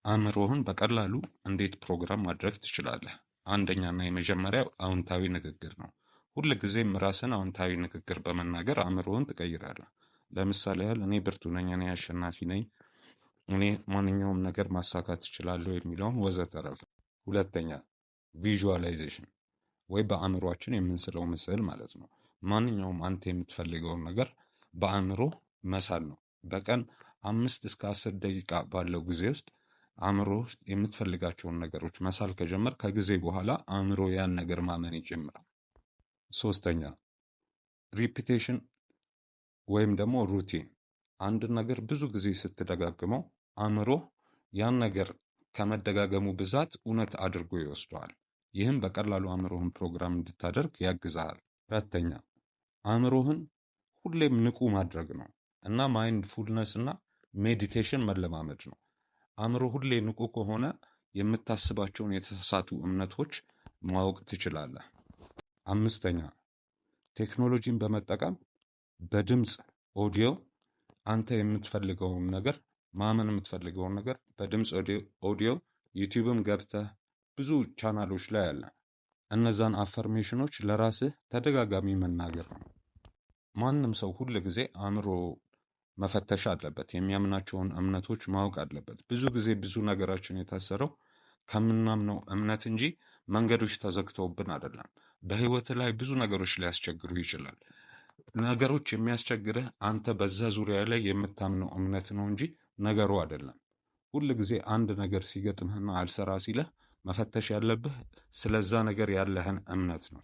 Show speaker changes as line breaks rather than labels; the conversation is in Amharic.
አእምሮህን በቀላሉ እንዴት ፕሮግራም ማድረግ ትችላለህ? አንደኛና የመጀመሪያው አዎንታዊ ንግግር ነው። ሁል ጊዜም ራስን አዎንታዊ ንግግር በመናገር አእምሮህን ትቀይራለህ። ለምሳሌ ያህል እኔ ብርቱ ነኝ፣ እኔ አሸናፊ ነኝ፣ እኔ ማንኛውም ነገር ማሳካት እችላለሁ የሚለውን ወዘተረፈ። ሁለተኛ ቪዥዋላይዜሽን ወይ በአእምሯችን የምንስለው ምስል ማለት ነው። ማንኛውም አንተ የምትፈልገውን ነገር በአእምሮ መሳል ነው። በቀን 5 እስከ 10 ደቂቃ ባለው ጊዜ ውስጥ አእምሮ ውስጥ የምትፈልጋቸውን ነገሮች መሳል ከጀመር ከጊዜ በኋላ አእምሮ ያን ነገር ማመን ይጀምራል። ሶስተኛ ሪፒቴሽን ወይም ደግሞ ሩቲን። አንድን ነገር ብዙ ጊዜ ስትደጋግመው አእምሮ ያን ነገር ከመደጋገሙ ብዛት እውነት አድርጎ ይወስደዋል። ይህም በቀላሉ አእምሮህን ፕሮግራም እንድታደርግ ያግዛሃል። አራተኛ አእምሮህን ሁሌም ንቁ ማድረግ ነው እና ማይንድፉልነስ እና ሜዲቴሽን መለማመድ ነው። አእምሮ ሁሌ ንቁ ከሆነ የምታስባቸውን የተሳሳቱ እምነቶች ማወቅ ትችላለህ። አምስተኛ ቴክኖሎጂን በመጠቀም በድምፅ ኦዲዮ አንተ የምትፈልገውን ነገር ማመን የምትፈልገውን ነገር በድምፅ ኦዲዮ ዩቲዩብም ገብተህ ብዙ ቻናሎች ላይ አለ። እነዛን አፈርሜሽኖች ለራስህ ተደጋጋሚ መናገር ነው። ማንም ሰው ሁል ጊዜ አእምሮ መፈተሽ አለበት። የሚያምናቸውን እምነቶች ማወቅ አለበት። ብዙ ጊዜ ብዙ ነገራችን የታሰረው ከምናምነው እምነት እንጂ መንገዶች ተዘግተውብን አይደለም። በህይወት ላይ ብዙ ነገሮች ሊያስቸግሩ ይችላል። ነገሮች የሚያስቸግርህ አንተ በዛ ዙሪያ ላይ የምታምነው እምነት ነው እንጂ ነገሩ አይደለም። ሁል ጊዜ አንድ ነገር ሲገጥምህና አልሰራ ሲለህ መፈተሽ ያለብህ ስለዛ ነገር ያለህን እምነት ነው።